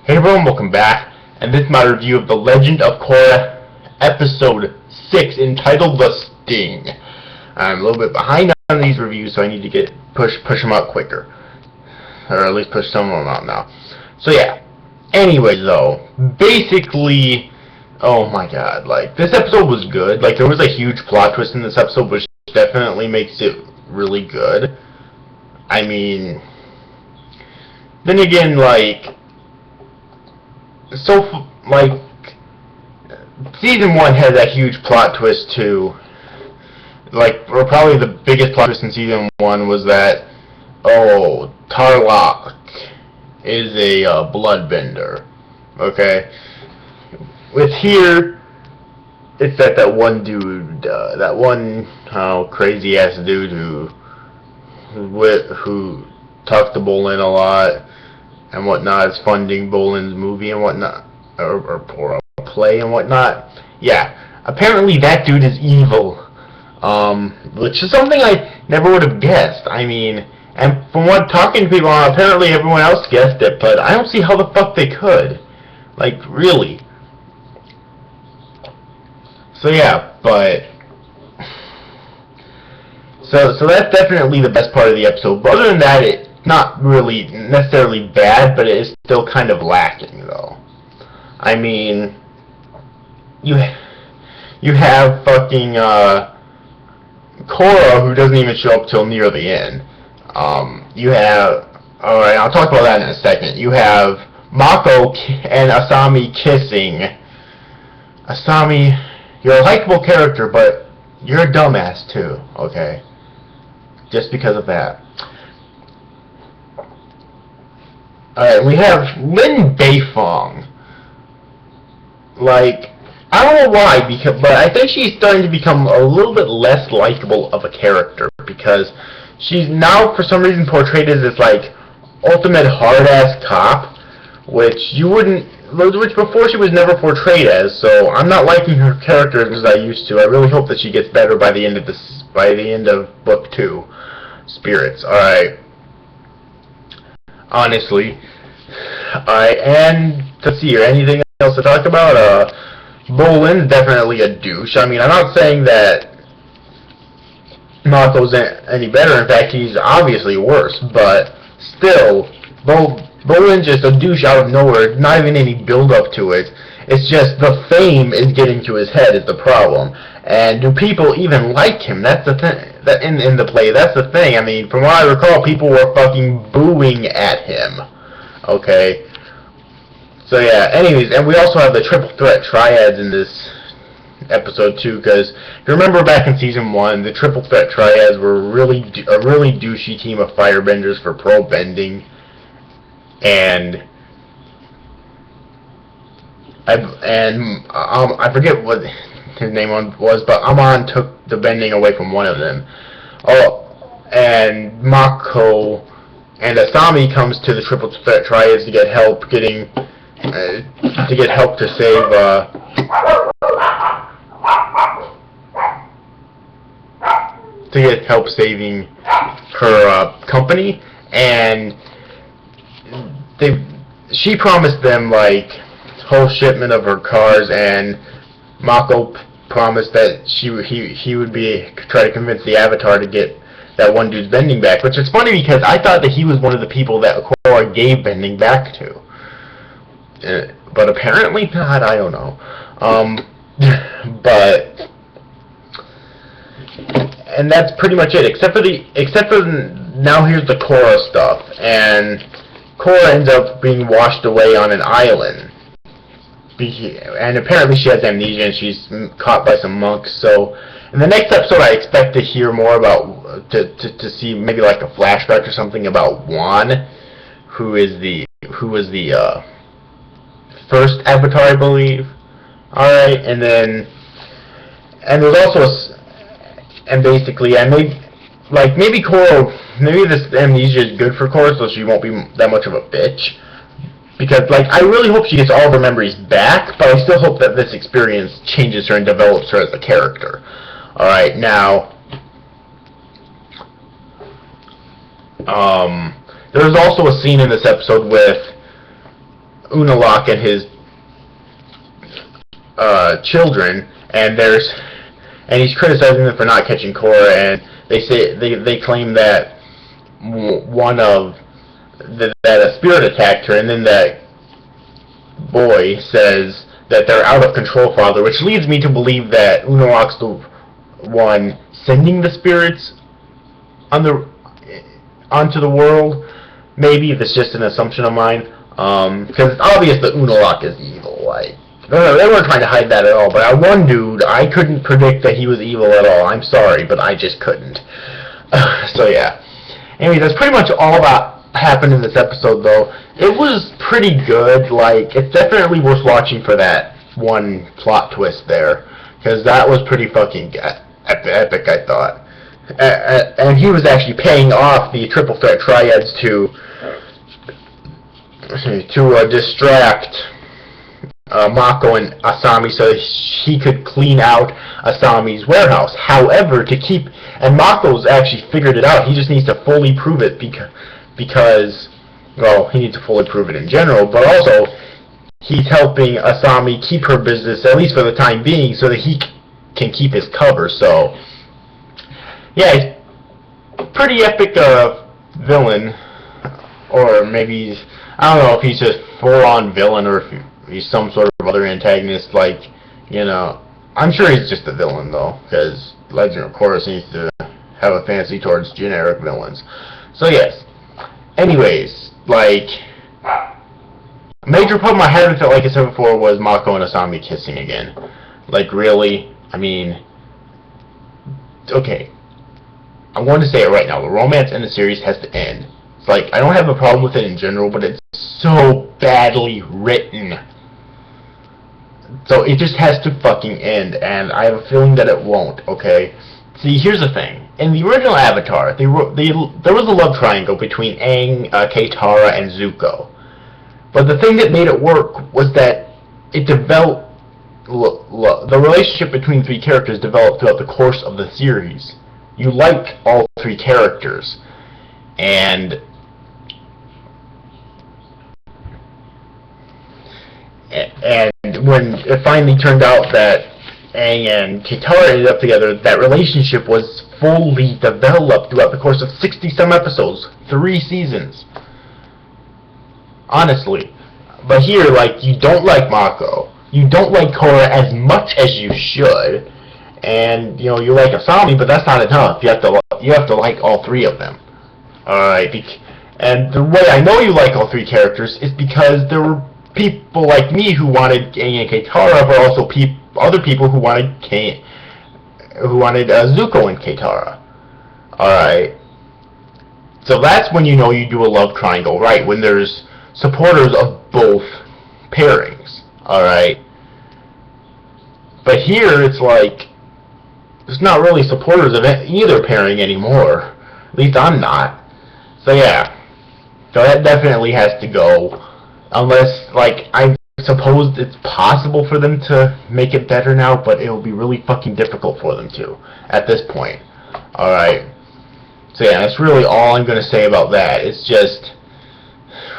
Hey everyone, welcome back, and this is my review of The Legend of Korra, Episode 6, entitled The Sting. I'm a little bit behind on these reviews, so I need to push them out quicker. Or at least push some of them out now. So yeah, anyways though, basically, oh my god, like, this episode was good. Like, there was a huge plot twist in this episode, which definitely makes it really good. I mean, then again, like, season 1 had that huge plot twist too. Like, or probably the biggest plot twist in season 1 was that, oh, Tarlok is a bloodbender. Okay? With here, it's that one dude, that one crazy ass dude who talks to Bolin a lot and whatnot, is funding Bolin's movie and whatnot, or a play and whatnot. Yeah, apparently that dude is evil, which is something I never would have guessed. I mean, and from what talking to people, apparently everyone else guessed it, but I don't see how the fuck they could. Like, really. So yeah, but so that's definitely the best part of the episode. But other than that, it's not really necessarily bad, but it is still kind of lacking, though. I mean, you have fucking Korra, who doesn't even show up till near the end. Alright, I'll talk about that in a second. You have Mako and Asami kissing. Asami, you're a likable character, but you're a dumbass too, okay? Just because of that. Alright, we have Lin Beifong. Like, I don't know why, but I think she's starting to become a little bit less likable of a character, because she's now for some reason portrayed as this like ultimate hard-ass cop, which before she was never portrayed as. So I'm not liking her character as I used to. I really hope that she gets better by the end of book 2, Spirits. Alright. Honestly. Alright, and let's see here, anything else to talk about? Bolin's definitely a douche. I mean, I'm not saying that Mako's any better. In fact, he's obviously worse, but still, Bolin's just a douche out of nowhere. Not even any build-up to it. It's just the fame is getting to his head is the problem. And do people even like him? That's the thing. That in the play, that's the thing. I mean, from what I recall, people were fucking booing at him. Okay. So yeah, anyways, and we also have the triple threat triads in this episode too, because if you remember back in season 1, the triple threat triads were a really douchey team of firebenders for pro bending, and I forget what his name was, but Amon took the bending away from one of them. Oh, and Mako and Asami comes to the triple threat triads to get help to save saving her company, and she promised them like whole shipment of her cars, and Mako promised that he would try to convince the Avatar to get that one dude's bending back, which is funny because I thought that he was one of the people that Korra gave bending back to. But apparently not, I don't know. And that's pretty much it, except for now here's the Korra stuff, and Korra ends up being washed away on an island. And apparently she has amnesia and she's caught by some monks, so in the next episode I expect to hear more about, to see maybe like a flashback or something about Juan, who was the first Avatar, I believe. Alright, and there's also basically, maybe Korra, maybe this amnesia is good for Korra, so she won't be that much of a bitch. Because, like, I really hope she gets all of her memories back, but I still hope that this experience changes her and develops her as a character. Alright, now, there was also a scene in this episode with Unalaq and his children, and he's criticizing them for not catching Korra, and they claim that that a spirit attacked her, and then that boy says that they're out of control, Father, which leads me to believe that Unalaq's the one sending the spirits onto the world. Maybe if it's just an assumption of mine, because it's obvious that Unalaq is evil. Like, they weren't trying to hide that at all. But one dude, I couldn't predict that he was evil at all. I'm sorry, but I just couldn't. So yeah. Anyway, that's pretty much all that happened in this episode, though. It was pretty good. Like, it's definitely worth watching for that one plot twist there, because that was pretty fucking epic, I thought. And he was actually paying off the Triple Threat Triads to distract Mako and Asami so he could clean out Asami's warehouse. However, and Mako's actually figured it out. He just needs to fully prove it because, well, he needs to fully prove it in general, but also he's helping Asami keep her business, at least for the time being, so that he can keep his cover. So, yeah, he's a pretty epic villain, or maybe I don't know if he's just full-on villain or if he's some sort of other antagonist. Like, you know, I'm sure he's just a villain though, because Legend of Korra seems to have a fancy towards generic villains. So yes. Anyways, like, a major problem I had with it, like I said before, was Mako and Asami kissing again. Like, really? I mean, okay. I'm going to say it right now. The romance in the series has to end. It's like, I don't have a problem with it in general, but it's so badly written. So it just has to fucking end, and I have a feeling that it won't, okay? See, here's the thing. In the original Avatar, there was a love triangle between Aang, Katara, and Zuko. But the thing that made it work was that it developed... the relationship between three characters developed throughout the course of the series. You like all three characters. And when it finally turned out that Aang and Katara ended up together, that relationship was fully developed throughout the course of 60-some episodes, 3 seasons. Honestly. But here, like, you don't like Mako, you don't like Korra as much as you should, and, you know, you like Asami, but that's not enough. You have to like all 3 of them. Alright, and the way I know you like all 3 characters is because there were people like me who wanted Aang and Katara, but also other people who wanted Zuko and Katara. Alright. So that's when you know you do a love triangle, right? When there's supporters of both pairings. Alright. But here it's like there's not really supporters of either pairing anymore. At least I'm not. So yeah. So that definitely has to go. Unless, like, I suppose it's possible for them to make it better now, but it'll be really fucking difficult for them to, at this point. Alright. So yeah, that's really all I'm gonna say about that. It's just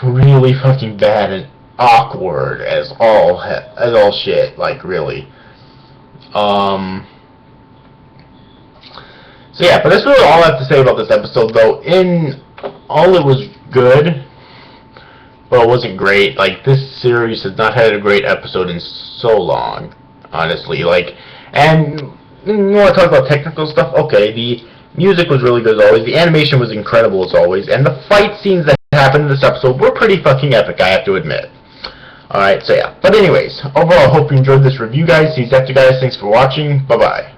really fucking bad and awkward as all shit, like, really. So yeah, but that's really all I have to say about this episode, though. In all, it was good. Well, it wasn't great. Like, this series has not had a great episode in so long, honestly. Like, and you want to talk about technical stuff? Okay, the music was really good as always. The animation was incredible as always. And the fight scenes that happened in this episode were pretty fucking epic, I have to admit. Alright, so yeah. But anyways, overall, I hope you enjoyed this review, guys. See you after, guys. Thanks for watching. Bye-bye.